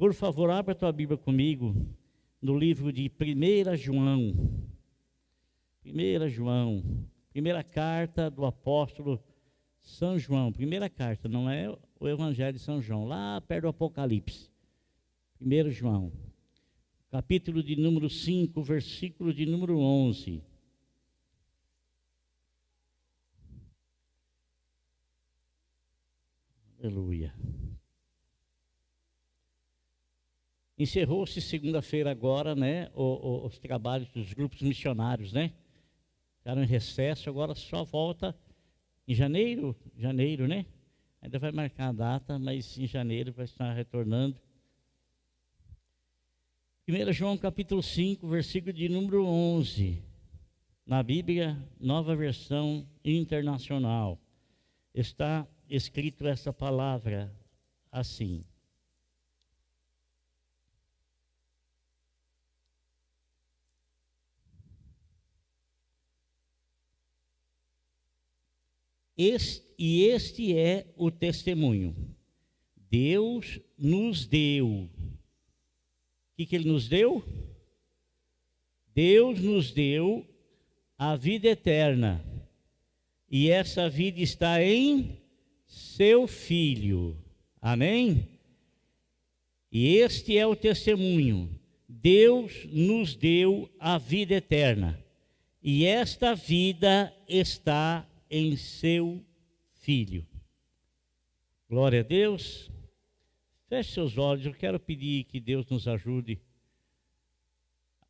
Por favor, abra a tua Bíblia comigo no livro de 1 João. 1 João, primeira carta do apóstolo São João. Primeira carta, não é o Evangelho de São João, lá perto do Apocalipse. 1 João, capítulo de número 5, versículo de número 11. Aleluia. Encerrou-se segunda-feira agora, né, os trabalhos dos grupos missionários, né? Ficaram em recesso, agora só volta em janeiro, né? Ainda vai marcar a data, mas em janeiro vai estar retornando. 1 João capítulo 5, versículo de número 11. Na Bíblia, Nova Versão Internacional, está escrito essa palavra assim: Este é o testemunho. Deus nos deu. O que Ele nos deu? Deus nos deu a vida eterna. E essa vida está em seu Filho. Amém? E este é o testemunho. Deus nos deu a vida eterna. E esta vida está em seu Filho. Glória a Deus. Feche seus olhos, eu quero pedir que Deus nos ajude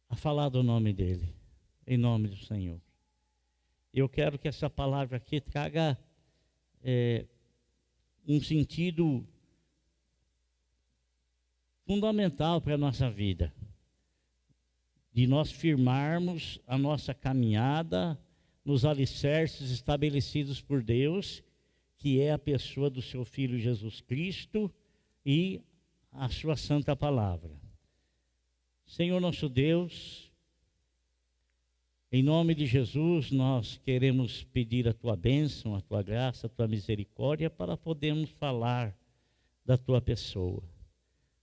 a falar do nome dEle, em nome do Senhor. Eu quero que essa palavra aqui traga um sentido fundamental para a nossa vida, de nós firmarmos a nossa caminhada nos alicerces estabelecidos por Deus, que é a pessoa do seu Filho Jesus Cristo e a sua santa palavra. Senhor nosso Deus, em nome de Jesus, nós queremos pedir a tua bênção, a tua graça, a tua misericórdia, para podermos falar da tua pessoa.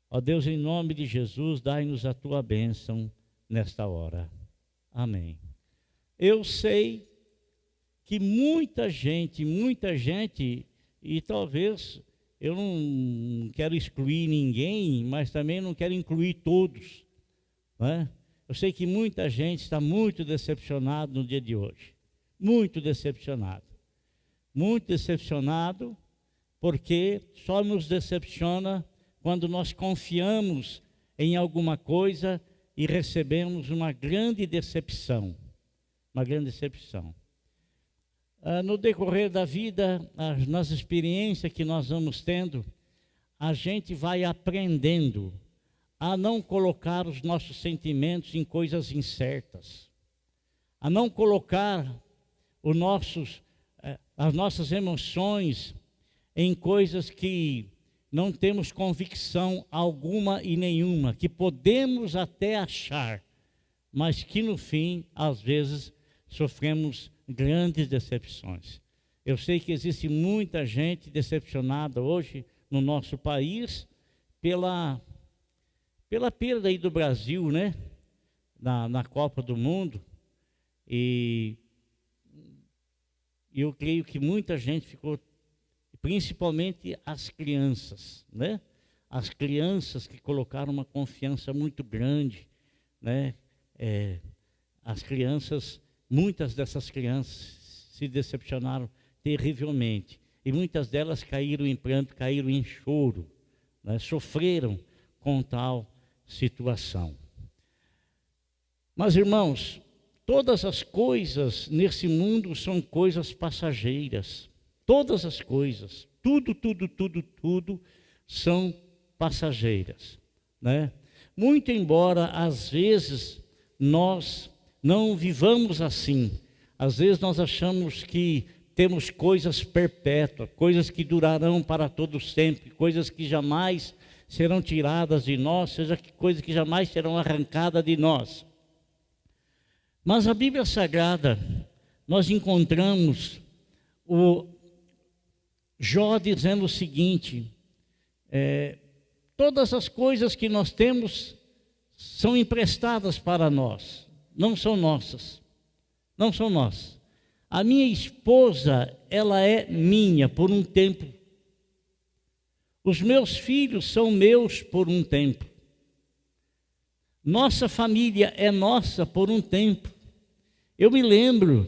Ó Deus, em nome de Jesus, dai-nos a tua bênção nesta hora. Amém. Eu sei que muita gente, e talvez eu não quero excluir ninguém, mas também não quero incluir todos, né? Eu sei que muita gente está muito decepcionado no dia de hoje, muito decepcionado, porque só nos decepciona quando nós confiamos em alguma coisa e recebemos uma grande decepção, No decorrer da vida, nas experiências que nós vamos tendo, a gente vai aprendendo a não colocar os nossos sentimentos em coisas incertas, a não colocar as nossas emoções em coisas que não temos convicção alguma e nenhuma, que podemos até achar, mas que no fim, às vezes, sofremos grandes decepções. Eu sei que existe muita gente decepcionada hoje no nosso país pela perda aí do Brasil, né? Na Copa do Mundo. E eu creio que muita gente ficou, principalmente as crianças, né? As crianças que colocaram uma confiança muito grande, né? As crianças, muitas dessas crianças se decepcionaram terrivelmente. E muitas delas caíram em pranto, caíram em choro, né? Sofreram com tal situação. Mas, irmãos, todas as coisas nesse mundo são coisas passageiras. Todas as coisas, tudo são passageiras, né? Muito embora, às vezes, nós não vivamos assim. Às vezes nós achamos que temos coisas perpétuas, coisas que durarão para todo sempre, coisas que jamais serão tiradas de nós, coisas que jamais serão arrancadas de nós. Mas a Bíblia Sagrada, nós encontramos o Jó dizendo o seguinte: Todas as coisas que nós temos são emprestadas para nós, não são nossas. Não são nossas. A minha esposa, ela é minha por um tempo. Os meus filhos são meus por um tempo. Nossa família é nossa por um tempo. Eu me lembro,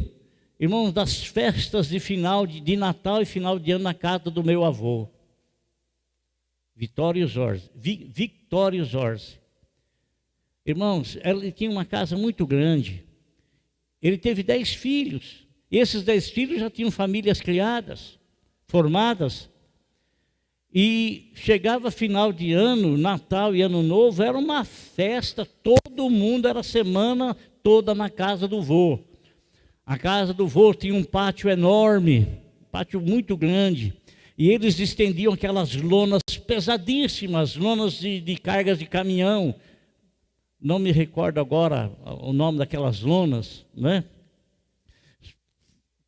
irmãos, das festas de Natal e final de ano na casa do meu avô, Vitório Zorzi. Irmãos, ele tinha uma casa muito grande. Ele teve 10 filhos. Esses 10 filhos já tinham famílias criadas, formadas. E chegava final de ano, Natal e Ano Novo, era uma festa, todo mundo, era a semana toda na casa do vô. A casa do vô tinha um pátio enorme, um pátio muito grande. E eles estendiam aquelas lonas pesadíssimas, lonas de cargas de caminhão. Não me recordo agora o nome daquelas lonas, né?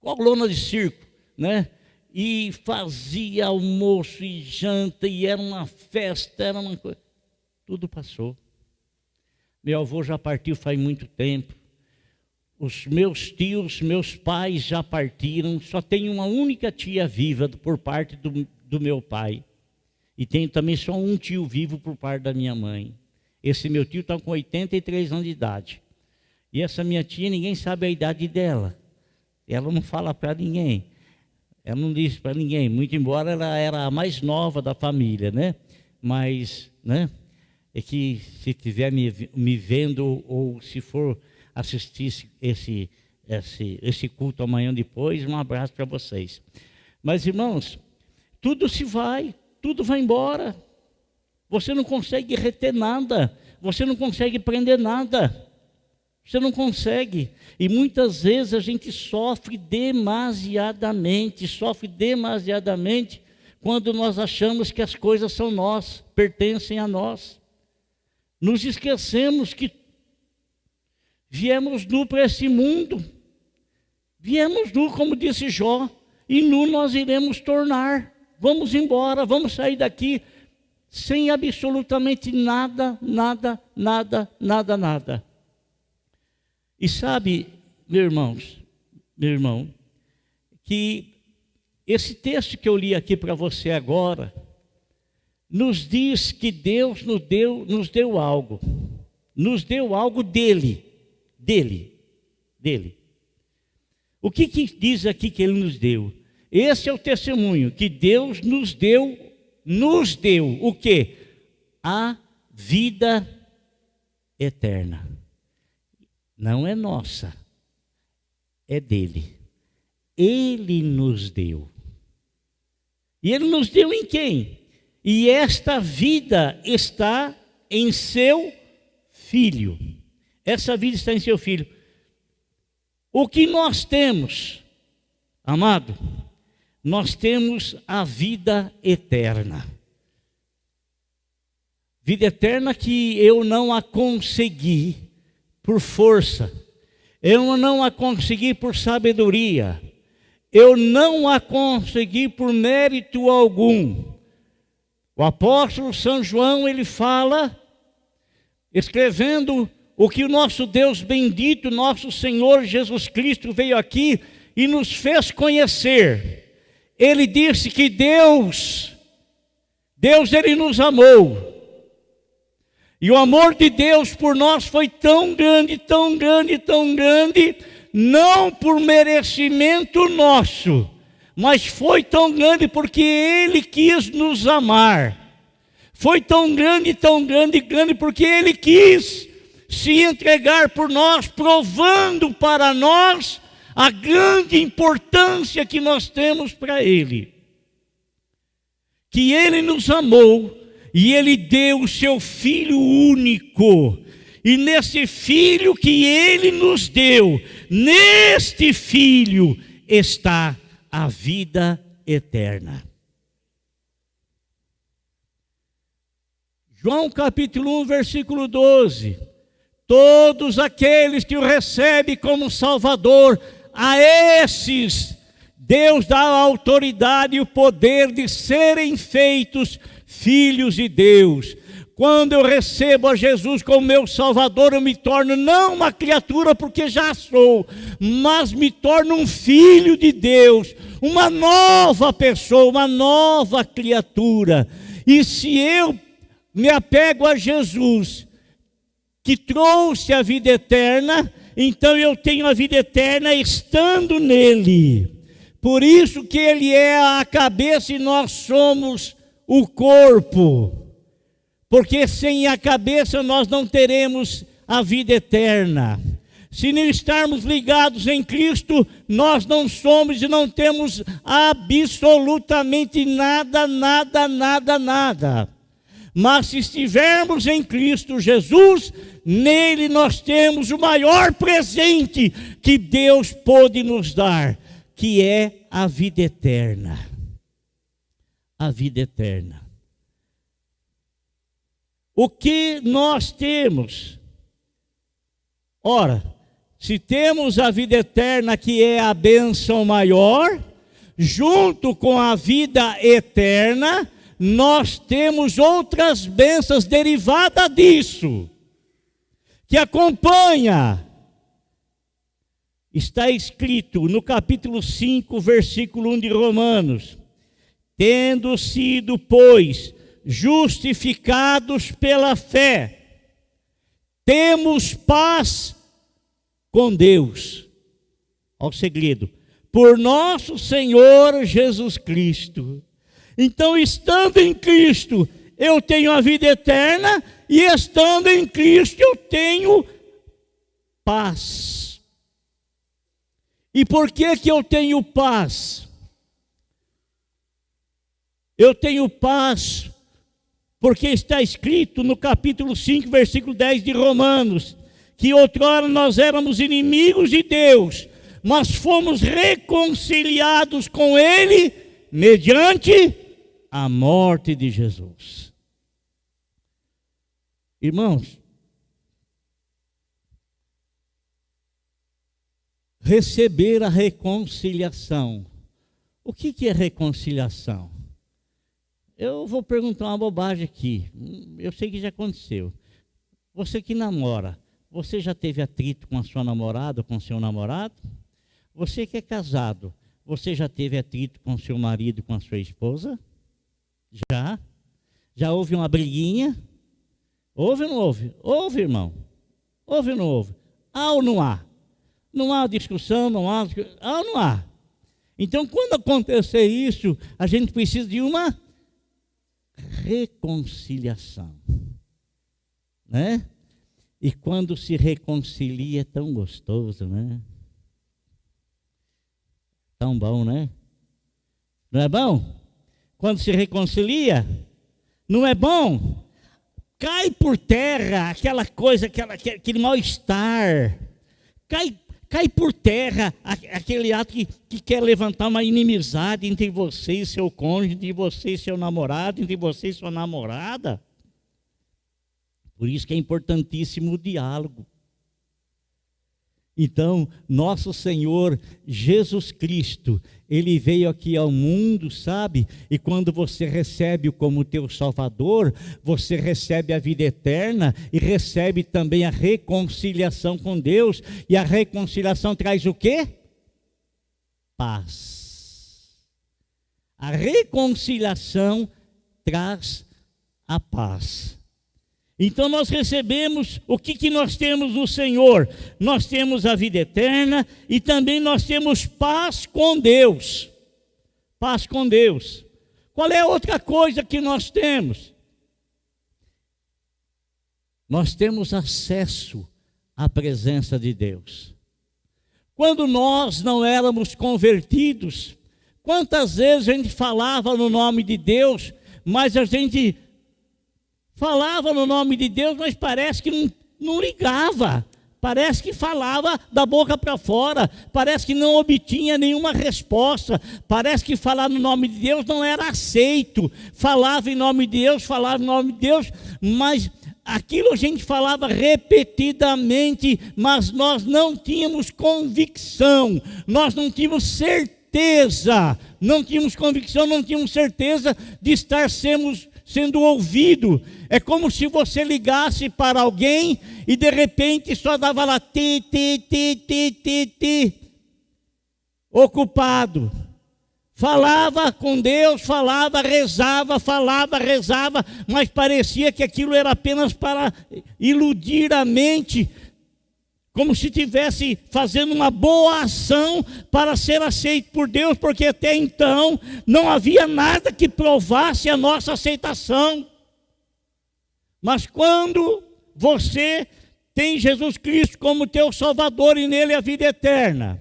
Qual lona de circo, né? E fazia almoço e janta, e era uma festa, era uma coisa. Tudo passou. Meu avô já partiu faz muito tempo. Os meus tios, meus pais já partiram. Só tenho uma única tia viva por parte do meu pai. E tenho também só um tio vivo por parte da minha mãe. Esse meu tio está com 83 anos de idade. E essa minha tia, ninguém sabe a idade dela. Ela não fala para ninguém. Ela não diz para ninguém, muito embora ela era a mais nova da família, né? Mas, né? É que se estiver me vendo ou se for assistir esse culto amanhã depois, um abraço para vocês. Mas, irmãos, tudo se vai, tudo vai embora. Você não consegue reter nada, você não consegue prender nada. Você não consegue. E muitas vezes a gente sofre demasiadamente quando nós achamos que as coisas são nossas, pertencem a nós. Nos esquecemos que viemos nu para esse mundo. Viemos nu, como disse Jó, e nu nós iremos tornar. Vamos embora, vamos sair daqui sem absolutamente nada. E sabe, meu irmão, que esse texto que eu li aqui para você agora, nos diz que Deus nos deu algo dele. O que diz aqui que ele nos deu? Esse é o testemunho, que Deus nos deu o quê? A vida eterna. Não é nossa, é dele. Ele nos deu. E ele nos deu em quem? E esta vida está em seu Filho. Essa vida está em seu Filho. O que nós temos, amado? Nós temos a vida eterna. Vida eterna que eu não a consegui por força, eu não a consegui por sabedoria, eu não a consegui por mérito algum. O apóstolo São João, ele fala, escrevendo o que o nosso Deus bendito, nosso Senhor Jesus Cristo veio aqui e nos fez conhecer. Ele disse que Deus ele nos amou. E o amor de Deus por nós foi tão grande, não por merecimento nosso, mas foi tão grande porque Ele quis nos amar. Foi tão grande porque Ele quis se entregar por nós, provando para nós a grande importância que nós temos para Ele. Que Ele nos amou. E Ele deu o seu Filho único. E nesse Filho que Ele nos deu, neste Filho está a vida eterna. João capítulo 1, versículo 12. Todos aqueles que o recebem como Salvador, a esses Deus dá a autoridade e o poder de serem feitos filhos de Deus. Quando eu recebo a Jesus como meu Salvador, eu me torno não uma criatura, porque já sou, mas me torno um filho de Deus, uma nova pessoa, uma nova criatura. E se eu me apego a Jesus, que trouxe a vida eterna, então eu tenho a vida eterna estando nele. Por isso que ele é a cabeça e nós somos o corpo. Porque sem a cabeça nós não teremos a vida eterna. Se não estarmos ligados em Cristo, nós não somos e não temos absolutamente nada. Mas se estivermos em Cristo Jesus, nele nós temos o maior presente que Deus pôde nos dar, que é a vida eterna. A vida eterna. O que nós temos? Ora, se temos a vida eterna, que é a bênção maior, junto com a vida eterna, nós temos outras bênçãos derivadas disso, que acompanha. Está escrito no capítulo 5, versículo 1 de Romanos: tendo sido, pois, justificados pela fé, temos paz com Deus. Olha o segredo: por nosso Senhor Jesus Cristo. Então, estando em Cristo, eu tenho a vida eterna, e estando em Cristo, eu tenho paz. E por que que eu tenho paz? Eu tenho paz porque está escrito no capítulo 5, versículo 10 de Romanos, que outrora nós éramos inimigos de Deus, mas fomos reconciliados com Ele mediante a morte de Jesus. Irmãos, receber a reconciliação. O que é reconciliação? Eu vou perguntar uma bobagem aqui. Eu sei que já aconteceu. Você que namora, você já teve atrito com a sua namorada ou com o seu namorado? Você que é casado, você já teve atrito com o seu marido e com a sua esposa? Já? Já houve uma briguinha? Houve ou não houve? Houve, irmão. Houve ou não houve? Há ou não há? Não há discussão, não há... Há ou não há? Então, quando acontecer isso, a gente precisa de uma reconciliação, né? E quando se reconcilia é tão gostoso, né? Tão bom, né? Não é bom? Quando se reconcilia, não é bom? Cai por terra aquela coisa, aquele mal-estar. Cai por terra aquele ato que quer levantar uma inimizade entre você e seu cônjuge, entre você e seu namorado, entre você e sua namorada. Por isso que é importantíssimo o diálogo. Então, nosso Senhor Jesus Cristo, Ele veio aqui ao mundo, sabe? E quando você recebe-o como teu Salvador, você recebe a vida eterna e recebe também a reconciliação com Deus. E a reconciliação traz o quê? Paz. A reconciliação traz a paz. Então nós recebemos, o que nós temos no Senhor? Nós temos a vida eterna e também nós temos paz com Deus. Paz com Deus. Qual é a outra coisa que nós temos? Nós temos acesso à presença de Deus. Quando nós não éramos convertidos, quantas vezes a gente falava no nome de Deus, mas a gente falava no nome de Deus, mas parece que não ligava. Parece que falava da boca para fora. Parece que não obtinha nenhuma resposta. Parece que falar no nome de Deus não era aceito. Falava em nome de Deus, mas aquilo a gente falava repetidamente, mas nós não tínhamos convicção. Nós não tínhamos certeza. Não tínhamos convicção, não tínhamos certeza de sendo ouvido. É como se você ligasse para alguém e de repente só dava lá ti, ocupado. Falava com Deus, falava, rezava, mas parecia que aquilo era apenas para iludir a mente, como se estivesse fazendo uma boa ação para ser aceito por Deus, porque até então não havia nada que provasse a nossa aceitação. Mas quando você tem Jesus Cristo como teu Salvador e nele a vida eterna,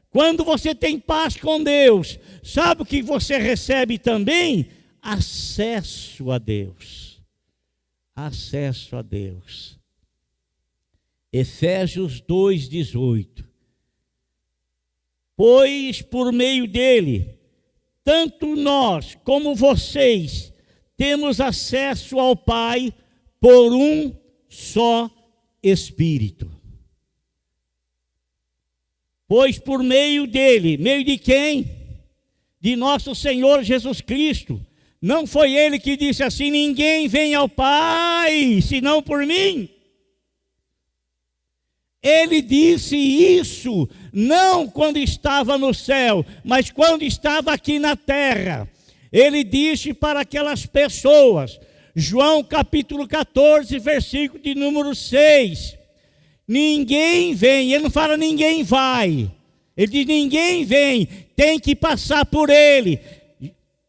quando você tem paz com Deus, sabe o que você recebe também? Acesso a Deus. Acesso a Deus. Efésios 2:18. Pois por meio dele, tanto nós como vocês temos acesso ao Pai por um só Espírito. Pois por meio dele, meio de quem? De nosso Senhor Jesus Cristo. Não foi ele que disse assim: ninguém vem ao Pai senão por mim. Ele disse isso não quando estava no céu, mas quando estava aqui na terra. Ele disse para aquelas pessoas, João capítulo 14, versículo de número 6. Ninguém vem, ele não fala ninguém vai. Ele diz ninguém vem, tem que passar por ele,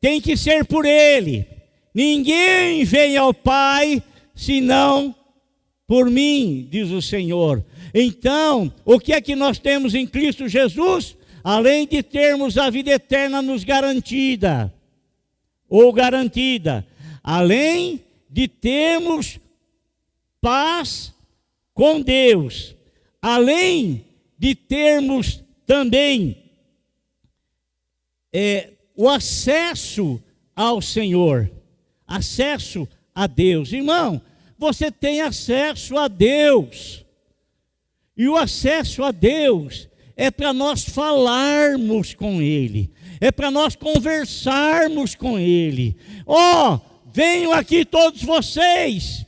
tem que ser por ele. Ninguém vem ao Pai senão por mim, diz o Senhor. Então, o que é que nós temos em Cristo Jesus? Além de termos a vida eterna nos garantida, além de termos paz com Deus, além de termos também o acesso ao Senhor, acesso a Deus. Irmão, você tem acesso a Deus. E o acesso a Deus é para nós falarmos com Ele, é para nós conversarmos com Ele. Venham aqui todos vocês,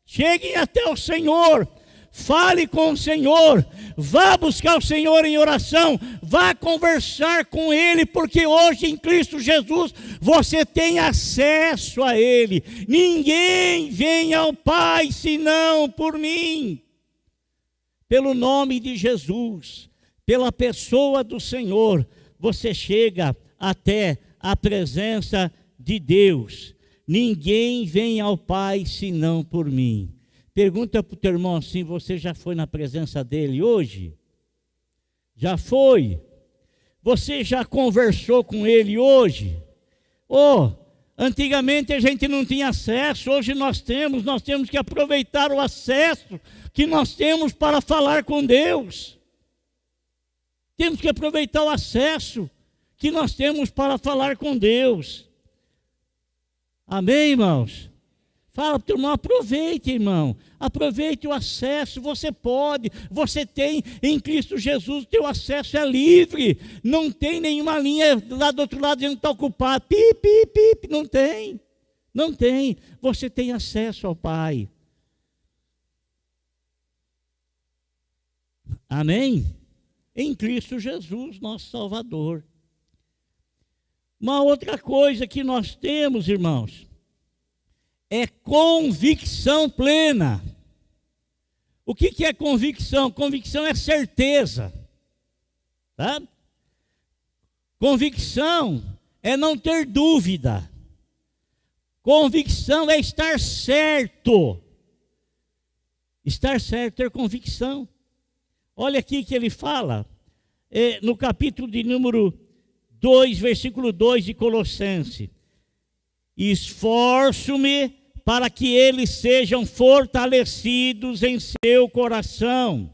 cheguem até o Senhor, fale com o Senhor, vá buscar o Senhor em oração, vá conversar com Ele, porque hoje em Cristo Jesus você tem acesso a Ele. Ninguém vem ao Pai senão por mim. Pelo nome de Jesus, pela pessoa do Senhor, você chega até a presença de Deus. Ninguém vem ao Pai senão por mim. Pergunta para o teu irmão assim: você já foi na presença dele hoje? Já foi? Você já conversou com ele hoje? Antigamente a gente não tinha acesso, hoje nós temos que aproveitar o acesso que nós temos para falar com Deus. Temos que aproveitar o acesso que nós temos para falar com Deus. Amém, irmãos? Fala para o irmão, aproveite, irmão. Aproveite o acesso, você pode, você tem em Cristo Jesus, o teu acesso é livre. Não tem nenhuma linha lá do outro lado dizendo que está ocupado. Pip, não tem. Não tem. Você tem acesso ao Pai. Amém? Em Cristo Jesus, nosso Salvador. Uma outra coisa que nós temos, irmãos, é convicção plena. O que é convicção? Convicção é certeza. Tá? Convicção é não ter dúvida. Convicção é estar certo. Estar certo, ter convicção. Olha aqui que ele fala, no capítulo de número 2, versículo 2 de Colossenses. Esforço-me para que eles sejam fortalecidos em seu coração,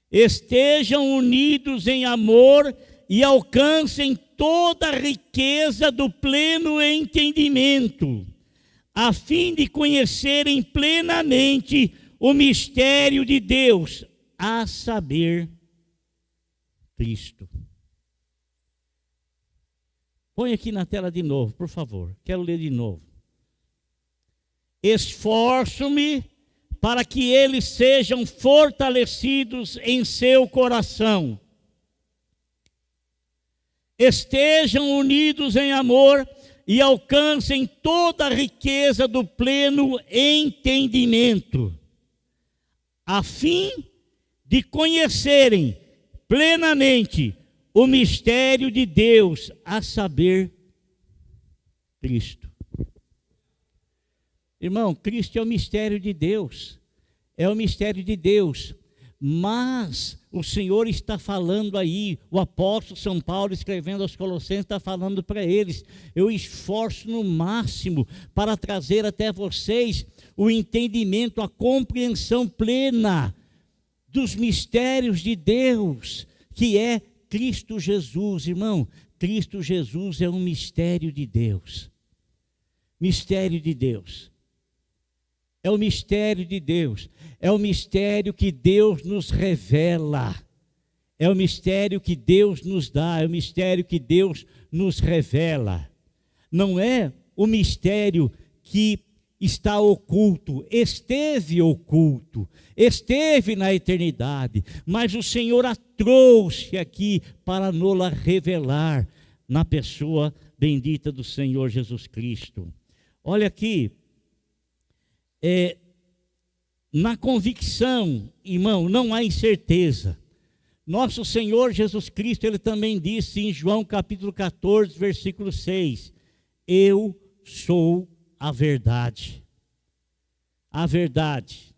estejam unidos em amor e alcancem toda a riqueza do pleno entendimento, a fim de conhecerem plenamente o mistério de Deus, a saber, Cristo. Põe aqui na tela de novo, por favor. Quero ler de novo. esforço-me para que eles sejam fortalecidos em seu coração, estejam unidos em amor e alcancem toda a riqueza do pleno entendimento, a fim de conhecerem plenamente o mistério de Deus, a saber, Cristo. Irmão, Cristo é o mistério de Deus, é o mistério de Deus, mas o Senhor está falando aí, o apóstolo São Paulo escrevendo aos Colossenses está falando para eles, eu esforço no máximo para trazer até vocês o entendimento, a compreensão plena dos mistérios de Deus, que é Cristo Jesus. Irmão, Cristo Jesus é um mistério de Deus, mistério de Deus. É o mistério de Deus, é o mistério que Deus nos revela, é o mistério que Deus nos dá, é o mistério que Deus nos revela. Não é o mistério que está oculto, esteve oculto, esteve na eternidade, mas o Senhor a trouxe aqui para nos revelar na pessoa bendita do Senhor Jesus Cristo. Olha aqui. Na convicção, irmão, não há incerteza. Nosso Senhor Jesus Cristo, Ele também disse em João capítulo 14, versículo 6, eu sou a verdade. A verdade,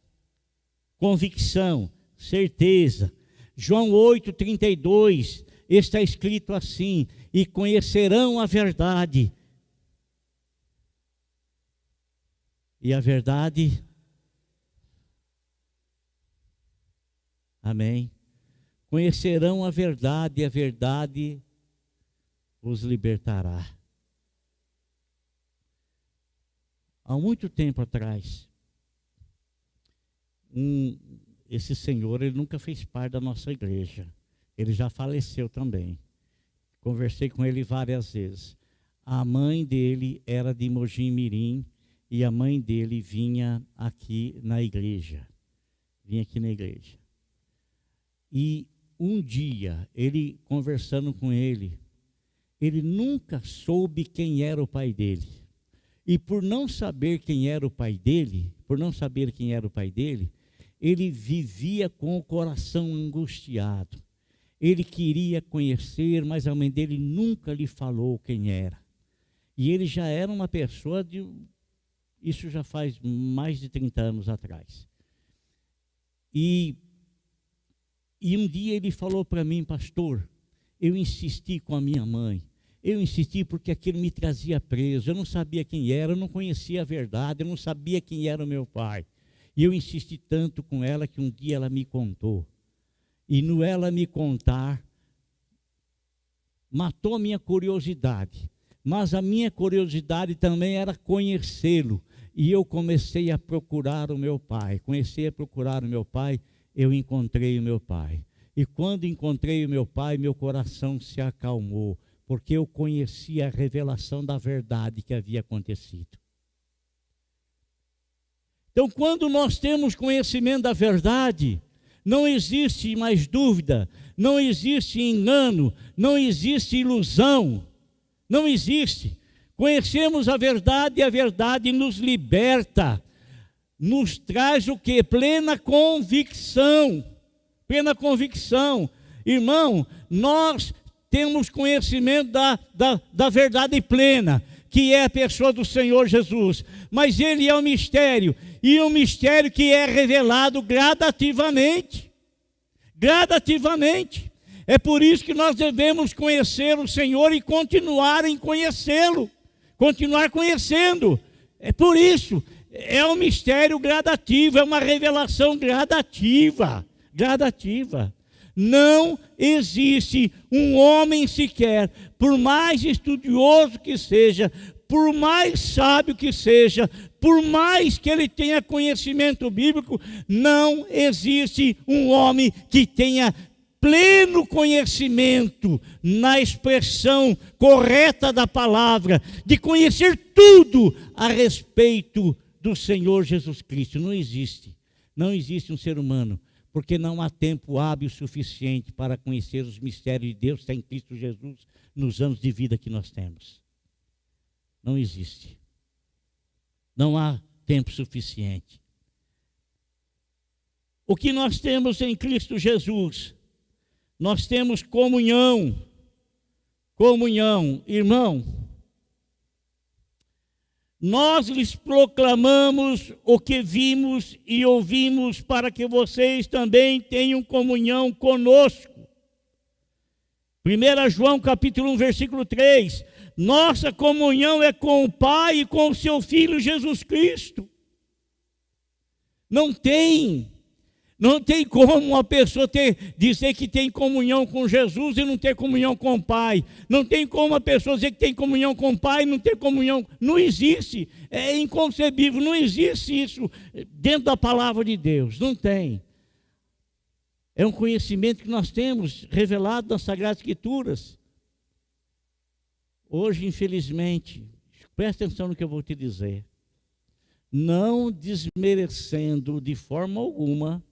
convicção, certeza. João 8, 32, está escrito assim, e conhecerão a verdade, e a verdade, amém, conhecerão a verdade, e a verdade os libertará. Há muito tempo atrás, esse senhor, ele nunca fez parte da nossa igreja, ele já faleceu também, conversei com ele várias vezes. A mãe dele era de Mogi Mirim, e a mãe dele vinha aqui na igreja. E um dia, ele conversando com ele nunca soube quem era o pai dele. E por não saber quem era o pai dele, ele vivia com o coração angustiado. Ele queria conhecer, mas a mãe dele nunca lhe falou quem era. E ele já era uma pessoa isso já faz mais de 30 anos atrás. E um dia ele falou para mim, pastor, eu insisti com a minha mãe, eu insisti porque aquilo me trazia preso, eu não sabia quem era, eu não conhecia a verdade, eu não sabia quem era o meu pai. E eu insisti tanto com ela que um dia ela me contou. E no ela me contar, matou a minha curiosidade. Mas a minha curiosidade também era conhecê-lo. E eu comecei a procurar o meu pai. Eu encontrei o meu pai. E quando encontrei o meu pai, meu coração se acalmou, porque eu conhecia a revelação da verdade que havia acontecido. Então, quando nós temos conhecimento da verdade, não existe mais dúvida, não existe engano, não existe ilusão, não existe. Conhecemos a verdade e a verdade nos liberta, nos traz o quê? Plena convicção. Irmão, nós temos conhecimento da verdade plena, que é a pessoa do Senhor Jesus, mas Ele é um mistério, e um mistério que é revelado gradativamente. É por isso que nós devemos conhecer o Senhor e continuar em conhecê-lo, continuar conhecendo. É por isso, é um mistério gradativo, é uma revelação gradativa. Não existe um homem sequer, por mais estudioso que seja, por mais sábio que seja, por mais que ele tenha conhecimento bíblico, não existe um homem que tenha pleno conhecimento na expressão correta da palavra, de conhecer tudo a respeito do Senhor Jesus Cristo. Não existe. Não existe um ser humano, porque não há tempo hábil suficiente para conhecer os mistérios de Deus que está em Cristo Jesus nos anos de vida que nós temos. Não existe. Não há tempo suficiente. O que nós temos em Cristo Jesus? Nós temos comunhão. Comunhão, irmão. Nós lhes proclamamos o que vimos e ouvimos para que vocês também tenham comunhão conosco. 1 João capítulo 1, versículo 3. Nossa comunhão é com o Pai e com o seu Filho Jesus Cristo. Não tem como uma pessoa dizer que tem comunhão com Jesus e não ter comunhão com o Pai. Não tem como uma pessoa dizer que tem comunhão com o Pai e não ter comunhão. Não existe. É inconcebível. Não existe isso dentro da palavra de Deus. Não tem. É um conhecimento que nós temos revelado nas Sagradas Escrituras. Hoje, infelizmente, presta atenção no que eu vou te dizer. Não desmerecendo de forma alguma,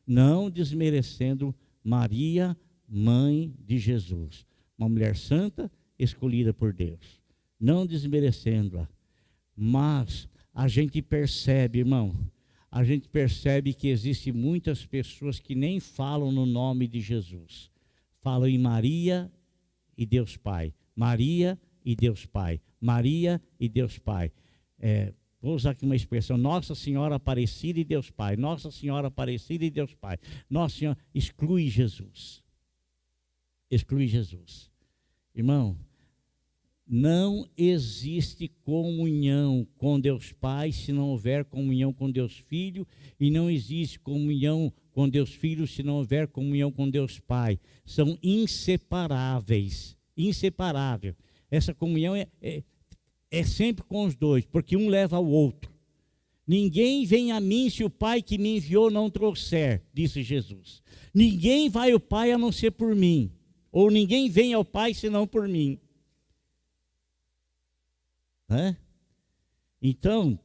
não desmerecendo Maria, mãe de Jesus. Uma mulher santa, escolhida por Deus. Não desmerecendo-a. Mas a gente percebe, irmão, a gente percebe que existem muitas pessoas que nem falam no nome de Jesus. Falam em Maria e Deus Pai. Maria e Deus Pai. Maria e Deus Pai. Vou usar aqui uma expressão, Nossa Senhora Aparecida e Deus Pai. Nossa Senhora Aparecida e Deus Pai. Nossa Senhora, exclui Jesus. Exclui Jesus. Irmão, não existe comunhão com Deus Pai se não houver comunhão com Deus Filho, e não existe comunhão com Deus Filho se não houver comunhão com Deus Pai. São inseparáveis. Inseparável. Essa comunhão é sempre com os dois, porque um leva ao outro. Ninguém vem a mim se o Pai que me enviou não trouxer, disse Jesus. Ninguém vai ao Pai a não ser por mim, ou ninguém vem ao Pai senão por mim. Então,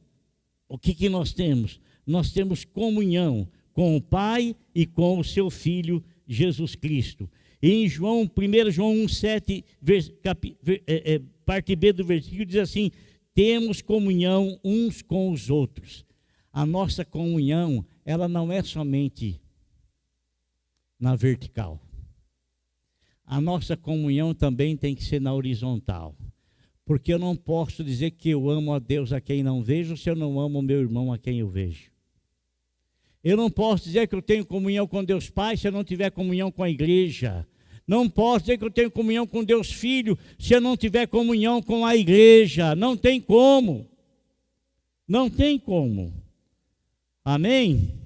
o que nós temos? Nós temos comunhão com o Pai e com o seu Filho Jesus Cristo. Em 1 João 1,7, parte B do versículo, diz assim: temos comunhão uns com os outros. A nossa comunhão, ela não é somente na vertical. A nossa comunhão também tem que ser na horizontal. Porque eu não posso dizer que eu amo a Deus a quem não vejo, se eu não amo o meu irmão a quem eu vejo. Eu não posso dizer que eu tenho comunhão com Deus Pai, se eu não tiver comunhão com a igreja. Não posso dizer que eu tenho comunhão com Deus Filho, se eu não tiver comunhão com a igreja. Não tem como. Não tem como. Amém?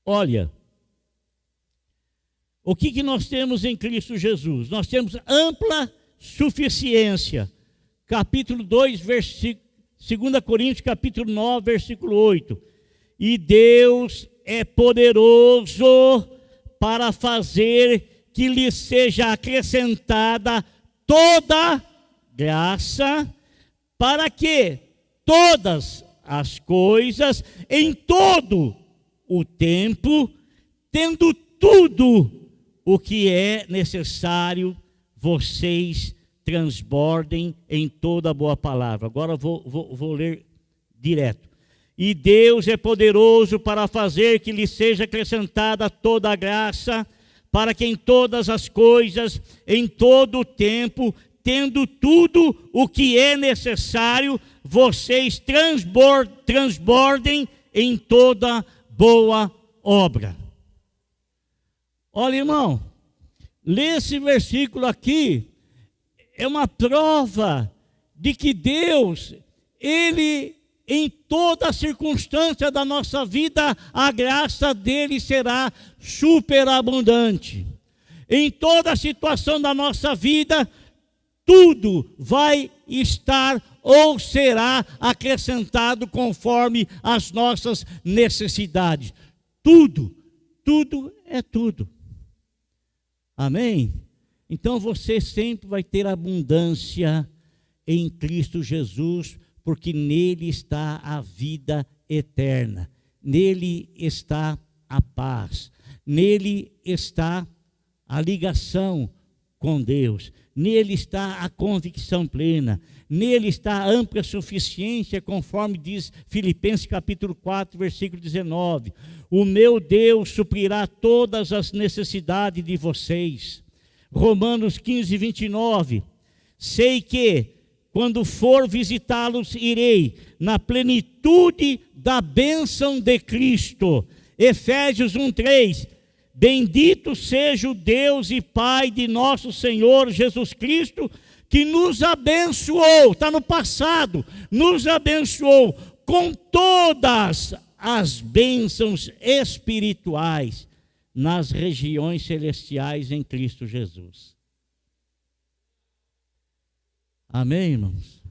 Olha, o que nós temos em Cristo Jesus? Nós temos ampla suficiência. Capítulo 2, 2 Coríntios, capítulo 9, versículo 8. E Deus é poderoso para fazer que lhe seja acrescentada toda graça, para que todas as coisas, em todo o tempo, tendo tudo o que é necessário, vocês transbordem em toda boa palavra. Agora vou ler direto. E Deus é poderoso para fazer que lhe seja acrescentada toda a graça, para que em todas as coisas, em todo o tempo, tendo tudo o que é necessário, vocês transbordem em toda boa obra. Olha, irmão, ler esse versículo aqui é uma prova de que Deus, Ele, em toda circunstância da nossa vida, a graça dele será superabundante. Em toda situação da nossa vida, tudo vai estar ou será acrescentado conforme as nossas necessidades. Tudo é tudo. Amém? Então você sempre vai ter abundância em Cristo Jesus, porque nele está a vida eterna, nele está a paz, nele está a ligação com Deus, nele está a convicção plena, nele está a ampla suficiência, conforme diz Filipenses capítulo 4, versículo 19. O meu Deus suprirá todas as necessidades de vocês. Romanos 15, 29. Sei que, quando for visitá-los, irei na plenitude da bênção de Cristo. Efésios 1, 3. Bendito seja o Deus e Pai de nosso Senhor Jesus Cristo, que nos abençoou, está no passado, nos abençoou com todas as bênçãos espirituais nas regiões celestiais em Cristo Jesus. Amém, irmãos?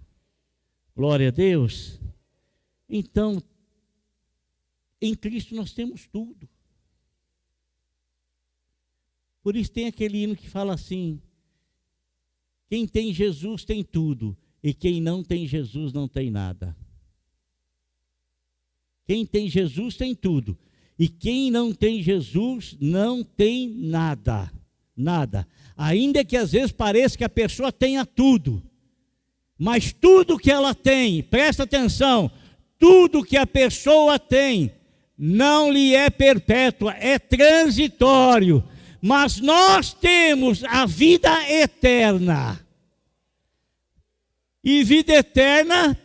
Glória a Deus. Então, em Cristo nós temos tudo. Por isso tem aquele hino que fala assim: quem tem Jesus tem tudo, e quem não tem Jesus não tem nada. Quem tem Jesus tem tudo, e quem não tem Jesus não tem nada. Nada. Ainda que às vezes pareça que a pessoa tenha tudo, mas tudo que ela tem, presta atenção, tudo que a pessoa tem não lhe é perpétua, é transitório. Mas nós temos a vida eterna. E vida eterna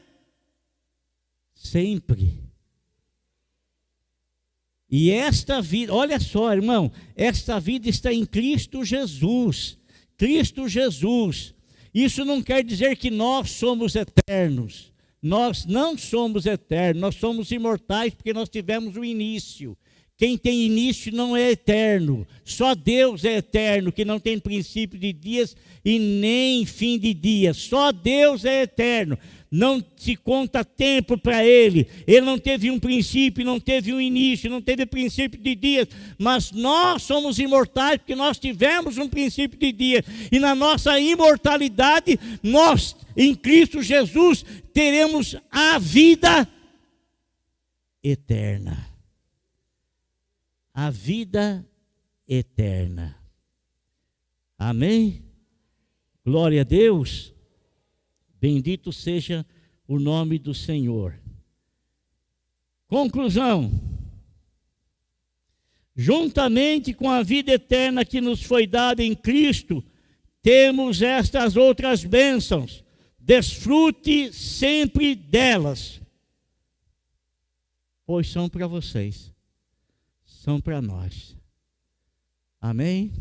sempre. E esta vida, olha só, irmão, esta vida está em Cristo Jesus. Cristo Jesus. Isso não quer dizer que nós somos eternos. Nós não somos eternos, nós somos imortais porque nós tivemos o início. Quem tem início não é eterno. Só Deus é eterno, que não tem princípio de dias e nem fim de dias. Só Deus é eterno. Não se conta tempo para Ele. Ele não teve um princípio, não teve um início, não teve princípio de dias. Mas nós somos imortais porque nós tivemos um princípio de dias. E na nossa imortalidade, nós, em Cristo Jesus, teremos a vida eterna. A vida eterna. Amém? Glória a Deus. Bendito seja o nome do Senhor. Conclusão. Juntamente com a vida eterna que nos foi dada em Cristo, temos estas outras bênçãos. Desfrute sempre delas, pois são para vocês. São para nós. Amém?